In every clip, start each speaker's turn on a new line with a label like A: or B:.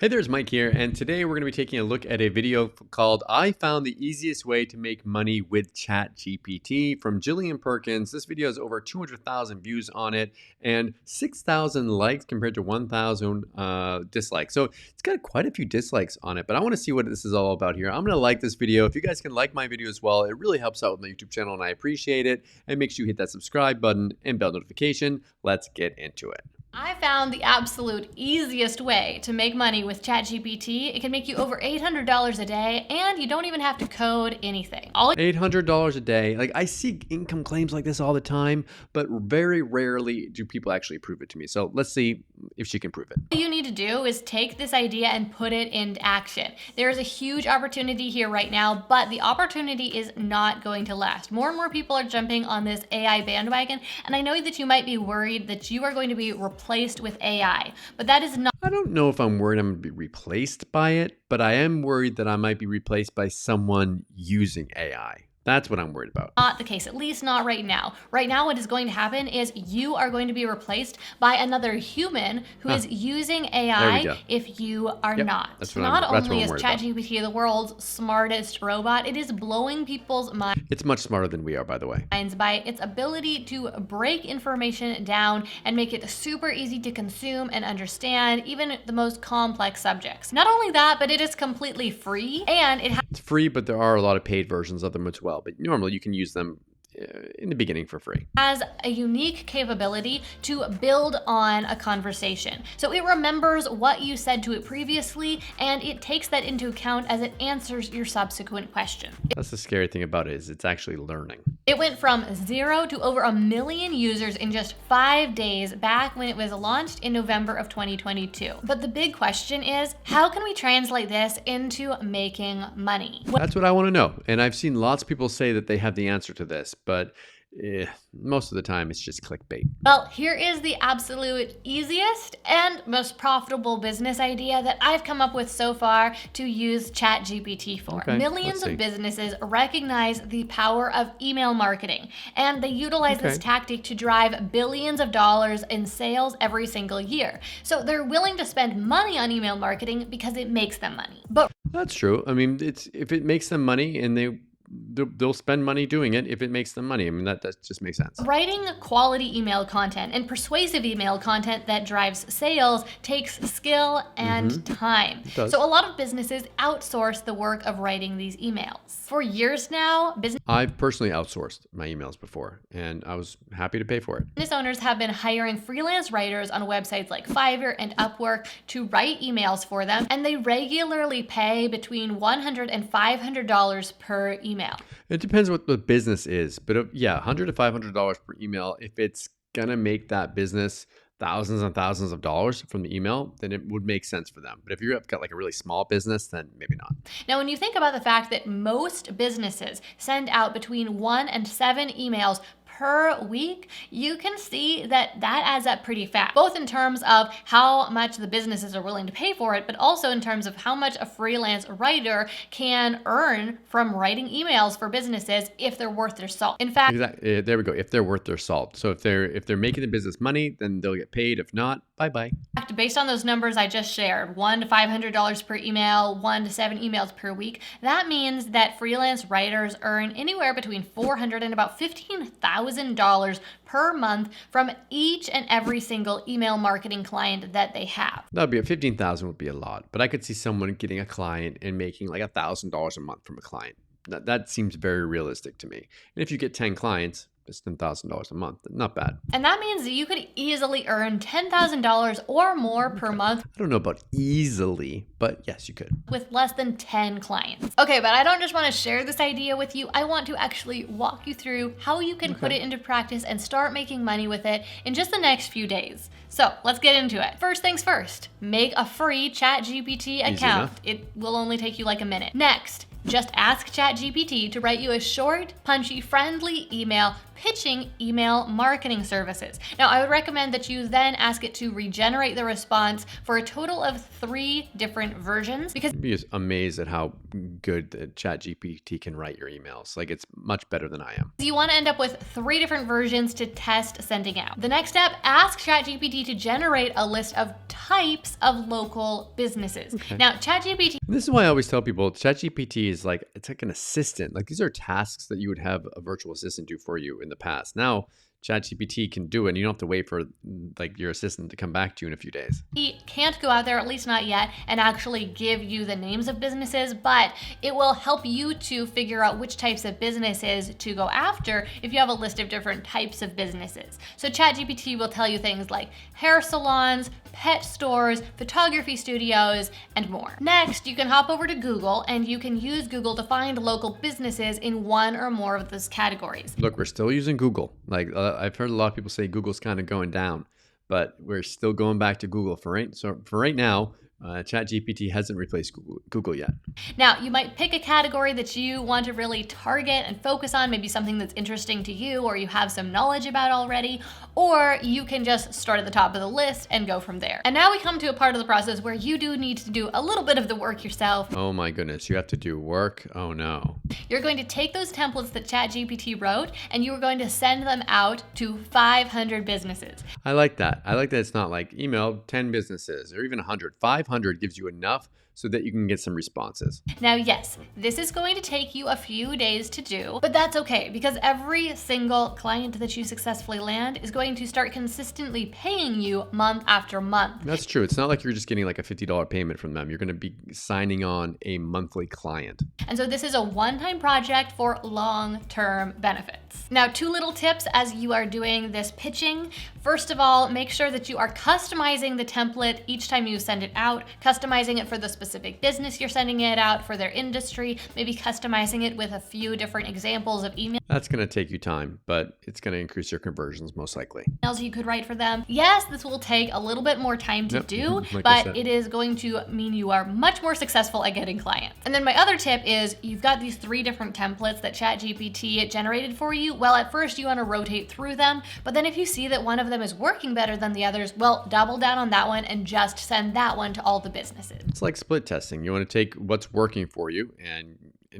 A: Hey there, it's Mike here, and today we're going to be taking a look at a video called I Found the Easiest Way to Make Money with ChatGPT from Gillian Perkins. This video has over 200,000 views on it and 6,000 likes compared to 1,000 dislikes. So it's got quite a few dislikes on it, but I want to see what this is all about here. I'm going to like this video. If you guys can like my video as well, it really helps out with my YouTube channel and I appreciate it. And make sure you hit that subscribe button and bell notification. Let's get into it.
B: I found the absolute easiest way to make money with ChatGPT. It can make you over $800 a day, and you don't even have to code anything.
A: $800 a day. Like, I see income claims like this all the time, but very rarely do people actually prove it to me. So let's see if she can prove it.
B: All you need to do is take this idea and put it into action. There is a huge opportunity here right now, but the opportunity is not going to last. More and more people are jumping on this AI bandwagon, and I know that you might be worried that you are going to be replaced with AI, but that is not.
A: I don't know if I'm worried I'm going to be replaced by it, but I am worried that I might be replaced by someone using AI. That's what I'm worried about.
B: Not the case, at least not right now. Right now, what is going to happen is you are going to be replaced by another human who is using AI if you are not. So not only is ChatGPT the world's smartest robot, it is blowing people's minds.
A: It's much smarter than we are, by the way.
B: By its ability to break information down and make it super easy to consume and understand, even the most complex subjects. Not only that, but it is completely free, and
A: it's free, but there are a lot of paid versions of them as well. But normally you can use them in the beginning for free.
B: Has a unique capability to build on a conversation. So it remembers what you said to it previously, and it takes that into account as it answers your subsequent question.
A: That's the scary thing about it, is it's actually learning.
B: It went from 0 to over 1 million users in just 5 days back when it was launched in November of 2022. But the big question is, how can we translate this into making money?
A: That's what I want to know. And I've seen lots of people say that they have the answer to this, but most of the time it's just clickbait.
B: Well, here is the absolute easiest and most profitable business idea that I've come up with so far to use ChatGPT for. Millions of businesses recognize the power of email marketing, and they utilize this tactic to drive billions of dollars in sales every single year. So they're willing to spend money on email marketing because it makes them money. But
A: that's true. I mean, if it makes them money, and they'll spend money doing it if it makes them money. I mean, that just makes sense.
B: Writing quality email content and persuasive email content that drives sales takes skill and time. So a lot of businesses outsource the work of writing these emails. For years now,
A: I've personally outsourced my emails before, and I was happy to pay for it.
B: Business owners have been hiring freelance writers on websites like Fiverr and Upwork to write emails for them, and they regularly pay between $100 and $500 per email.
A: It depends what the business is, but yeah, $100 to $500 per email. If it's gonna make that business thousands and thousands of dollars from the email, then it would make sense for them. But if you've got like a really small business, then maybe not.
B: Now, when you think about the fact that most businesses send out between 1 and 7 emails per week, you can see that adds up pretty fast, both in terms of how much the businesses are willing to pay for it, but also in terms of how much a freelance writer can earn from writing emails for businesses if they're worth their salt. In fact,
A: exactly. There we go. If they're worth their salt. So if they're making the business money, then they'll get paid. If not, bye-bye.
B: Based on those numbers I just shared, $100 to $500 per email, 1 to 7 emails per week, that means that freelance writers earn anywhere between $400 and about $15,000 per month from each and every single email marketing client that they have.
A: That'd be $15,000 would be a lot, but I could see someone getting a client and making like $1,000 a month from a client. That seems very realistic to me. And if you get 10 clients, it's $10,000 a month. Not bad.
B: And that means that you could easily earn $10,000 or more per month.
A: I don't know about easily, but yes, you could.
B: With less than 10 clients. Okay, but I don't just want to share this idea with you. I want to actually walk you through how you can put it into practice and start making money with it in just the next few days. So let's get into it. First things first, make a free ChatGPT account. It will only take you like a minute. Next, just ask ChatGPT to write you a short, punchy, friendly email pitching email marketing services. Now, I would recommend that you then ask it to regenerate the response for a total of 3 different versions, because
A: I'd be just amazed at how good the ChatGPT can write your emails. Like, it's much better than I am.
B: you want to end up with 3 different versions to test sending out. The next step, ask ChatGPT to generate a list of types of local businesses. Okay. Now, ChatGPT.
A: This is why I always tell people ChatGPT is like, it's like an assistant. Like, these are tasks that you would have a virtual assistant do for you in the past. Now, ChatGPT can do it, and you don't have to wait for like your assistant to come back to you in a few days.
B: He can't go out there, at least not yet, and actually give you the names of businesses, but it will help you to figure out which types of businesses to go after if you have a list of different types of businesses. So ChatGPT will tell you things like hair salons, pet stores, photography studios, and more. Next, you can hop over to Google, and you can use Google to find local businesses in one or more of those categories.
A: Look, we're still using Google. Like, I've heard a lot of people say Google's kind of going down, but we're still going back to Google for right now. ChatGPT hasn't replaced Google yet.
B: Now, you might pick a category that you want to really target and focus on, maybe something that's interesting to you or you have some knowledge about already, or you can just start at the top of the list and go from there. And now we come to a part of the process where you do need to do a little bit of the work yourself.
A: Oh my goodness, you have to do work? Oh no.
B: You're going to take those templates that ChatGPT wrote and you are going to send them out to 500 businesses.
A: I like that. I like that it's not like email 10 businesses or even 100. 500 gives you enough so that you can get some responses.
B: Now, yes, this is going to take you a few days to do, but that's okay because every single client that you successfully land is going to start consistently paying you month after month.
A: That's true. It's not like you're just getting like a $50 payment from them. You're going to be signing on a monthly client.
B: And so this is a one-time project for long-term benefits. Now, 2 little tips as you are doing this pitching. First of all, make sure that you are customizing the template each time you send it out, customizing it for the specific business you're sending it out, for their industry, maybe customizing it with a few different examples of emails.
A: That's going to take you time, but it's going to increase your conversions most likely.
B: Emails you could write for them. Yes, this will take a little bit more time to do,
A: like
B: but it is going to mean you are much more successful at getting clients. And then my other tip is you've got these 3 different templates that ChatGPT generated for you. Well, at first you want to rotate through them, but then if you see that one of them is working better than the others, well, double down on that one and just send that one to all the businesses.
A: It's like split testing. You want to take what's working for you and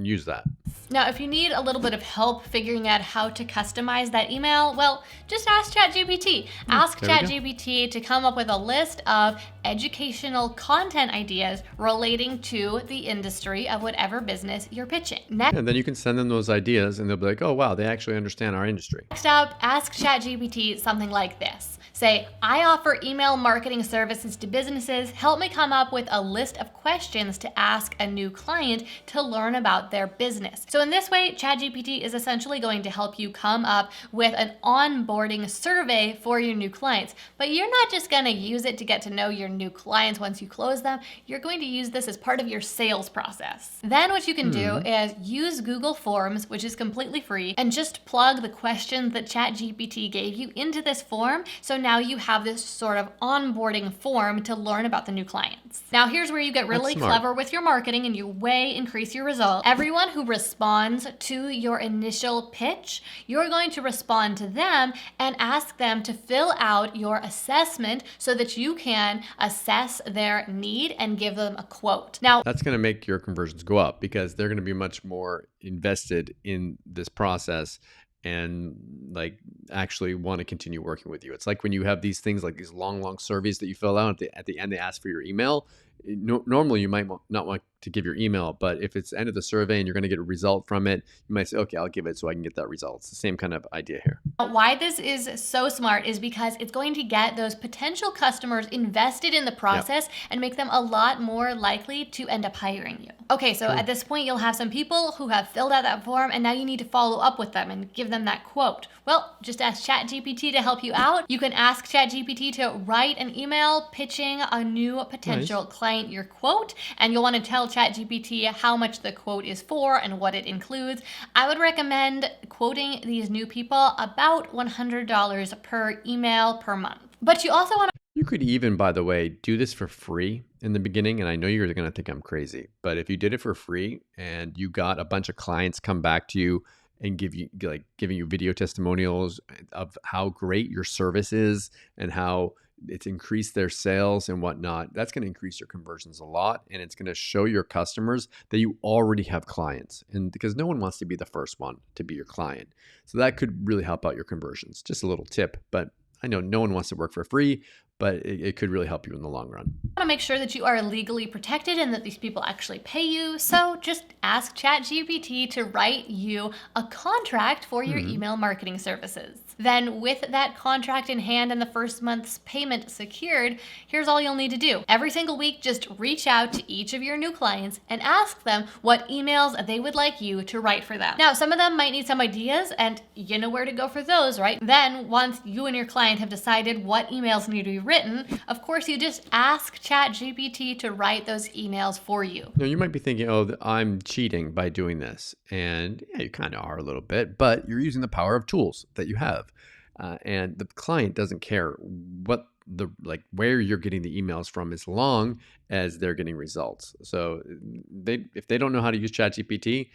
A: use that.
B: Now, if you need a little bit of help figuring out how to customize that email, well, just ask ChatGPT. Ask ChatGPT to come up with a list of educational content ideas relating to the industry of whatever business you're pitching. Next,
A: and then you can send them those ideas and they'll be like, oh, wow, they actually understand our industry.
B: Next up, ask ChatGPT something like this. Say, I offer email marketing services to businesses. Help me come up with a list of questions to ask a new client to learn about their business. So in this way, ChatGPT is essentially going to help you come up with an onboarding survey for your new clients. But you're not just going to use it to get to know your new clients once you close them. You're going to use this as part of your sales process. Then what you can do is use Google Forms, which is completely free, and just plug the questions that ChatGPT gave you into this form. So now you have this sort of onboarding form to learn about the new clients. Now here's where you get really clever with your marketing and you way increase your results. Everyone who responds to your initial pitch, you're going to respond to them and ask them to fill out your assessment so that you can assess their need and give them a quote. Now,
A: that's going to make your conversions go up because they're going to be much more invested in this process and like actually want to continue working with you. It's like when you have these things like these long surveys that you fill out at the end, they ask for your email. Normally you might not want to give your email, but if it's the end of the survey and you're going to get a result from it, you might say, okay, I'll give it so I can get that result. It's the same kind of idea here.
B: Why this is so smart is because it's going to get those potential customers invested in the process and make them a lot more likely to end up hiring you. Okay, so at this point, you'll have some people who have filled out that form and now you need to follow up with them and give them that quote. Well, just ask ChatGPT to help you out. You can ask ChatGPT to write an email pitching a new potential client your quote, and you'll want to tell ChatGPT how much the quote is for and what it includes. I would recommend quoting these new people about $100 per email per month. But you also want to...
A: You could even, by the way, do this for free in the beginning. And I know you're going to think I'm crazy, but if you did it for free and you got a bunch of clients come back to you and giving you video testimonials of how great your service is and how it's increased their sales and whatnot, that's going to increase your conversions a lot. And it's going to show your customers that you already have clients. And because no one wants to be the first one to be your client. So that could really help out your conversions. Just a little tip, but I know no one wants to work for free, but it could really help you in the long run.
B: You want to make sure that you are legally protected and that these people actually pay you. So just ask ChatGPT to write you a contract for your email marketing services. Then with that contract in hand and the first month's payment secured, here's all you'll need to do. Every single week, just reach out to each of your new clients and ask them what emails they would like you to write for them. Now, some of them might need some ideas and you know where to go for those, right? Then once you and your client have decided what emails need to be written, of course, you just ask ChatGPT to write those emails for you.
A: Now, you might be thinking, oh, I'm cheating by doing this. And yeah, you kind of are a little bit, but you're using the power of tools that you have. And the client doesn't care where you're getting the emails from as long as they're getting results. So if they don't know how to use ChatGPT,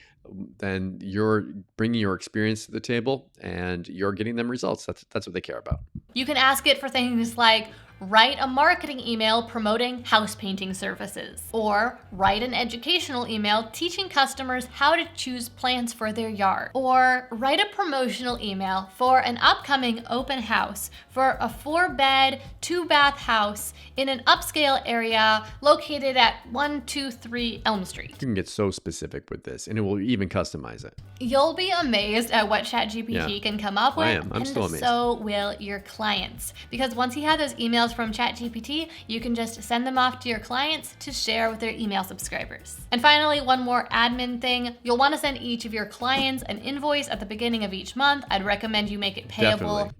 A: then you're bringing your experience to the table and you're getting them results. That's what they care about.
B: You can ask it for things like, write a marketing email promoting house painting services, or write an educational email teaching customers how to choose plants for their yard, or write a promotional email for an upcoming open house for a 4-bed, 2-bath house in an upscale area located at 123 Elm Street.
A: You can get so specific with this, and it will even customize it.
B: You'll be amazed at what ChatGPT can come up with.
A: I am. I'm still amazed.
B: So will your clients. Because once you have those emails from ChatGPT, you can just send them off to your clients to share with their email subscribers. And finally, one more admin thing. You'll want to send each of your clients an invoice at the beginning of each month. I'd recommend you make it payable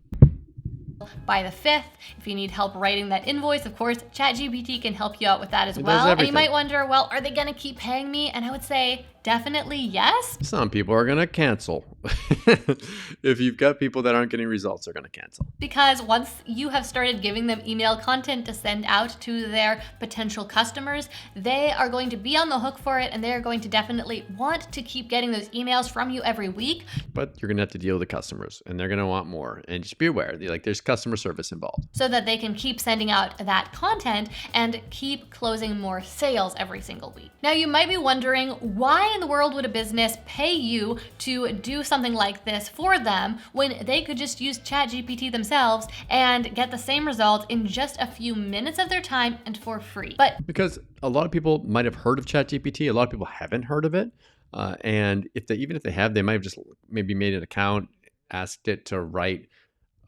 B: by the 5th. If you need help writing that invoice, of course, ChatGPT can help you out with that as well. And you might wonder, well, are they going to keep paying me? And I would say, definitely yes.
A: Some people are going to cancel. If you've got people that aren't getting results, they're going to cancel.
B: Because once you have started giving them email content to send out to their potential customers, they are going to be on the hook for it and they're going to definitely want to keep getting those emails from you every week.
A: But you're going to have to deal with the customers and they're going to want more. And just be aware, there's customer service involved.
B: So that they can keep sending out that content and keep closing more sales every single week. Now, you might be wondering, why in the world would a business pay you to do something like this for them when they could just use ChatGPT themselves and get the same result in just a few minutes of their time and for free? But
A: because a lot of people might have heard of ChatGPT, a lot of people haven't heard of it. And even if they have, they might have just maybe made an account, asked it to write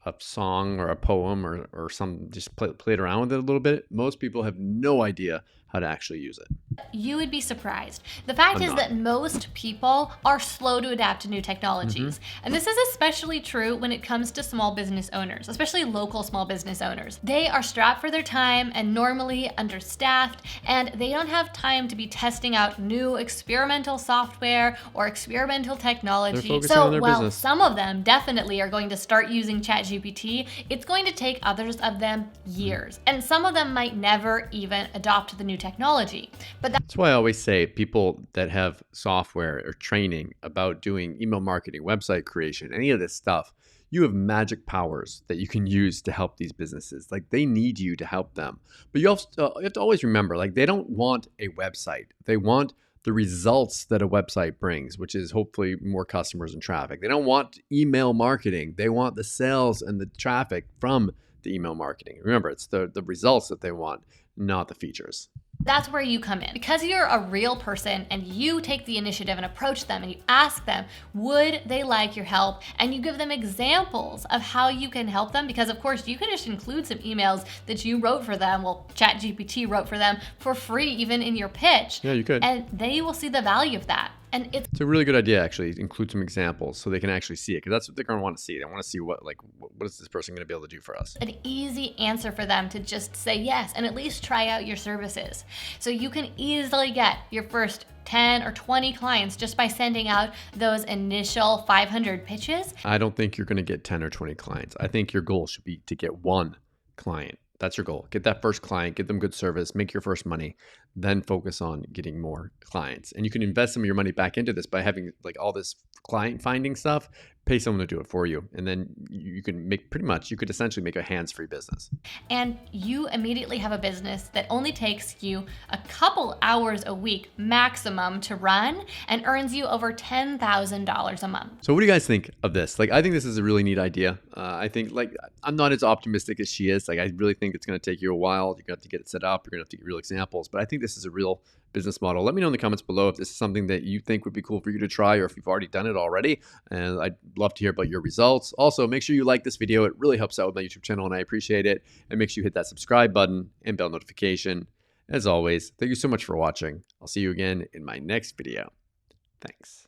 A: a song or a poem or some, just played around with it a little bit. Most people have no idea how to actually use it.
B: You would be surprised. The fact is that most people are slow to adapt to new technologies. And this is especially true when it comes to small business owners, especially local small business owners. They are strapped for their time and normally understaffed, and they don't have time to be testing out new experimental software or experimental technology. So while some of them definitely are going to start using ChatGPT, it's going to take others of them years. And some of them might never even adopt the new technology. But
A: that's why I always say people that have software or training about doing email marketing, website creation, any of this stuff, you have magic powers that you can use to help these businesses. Like, they need you to help them. But you have to always remember, like, they don't want a website. They want the results that a website brings, which is hopefully more customers and traffic. They don't want email marketing. They want the sales and the traffic from the email marketing. Remember, it's the results that they want, not the features.
B: That's where you come in. Because you're a real person and you take the initiative and approach them and you ask them, would they like your help? And you give them examples of how you can help them. Because of course you can just include some emails that you wrote for them, well, ChatGPT wrote for them for free, even in your pitch.
A: Yeah, you could.
B: And they will see the value of that. And
A: it's a really good idea, actually, include some examples so they can actually see it, because that's what they're going to want to see. They want to see what is this person going to be able to do for us.
B: An easy answer for them to just say yes and at least try out your services. So you can easily get your first 10 or 20 clients just by sending out those initial 500 pitches.
A: I don't think you're going to get 10 or 20 clients. I think your goal should be to get one client That's your goal. Get that first client, get them good service, make your first money, then focus on getting more clients. And you can invest some of your money back into this by having like all this client finding stuff, pay someone to do it for you. And then you can make pretty much, you could essentially make a hands-free business.
B: And you immediately have a business that only takes you a couple hours a week maximum to run and earns you over $10,000 a month.
A: So what do you guys think of this? Like, I think this is a really neat idea. I think like I'm not as optimistic as she is. Like, I really think it's going to take you a while. You're going to have to get it set up. You're going to have to get real examples. But I think this is a real business model. Let me know in the comments below if this is something that you think would be cool for you to try, or if you've already done it already. And I'd love to hear about your results. Also, make sure you like this video. It really helps out with my YouTube channel, and I appreciate it. And make sure you hit that subscribe button and bell notification. As always, thank you so much for watching. I'll see you again in my next video. Thanks.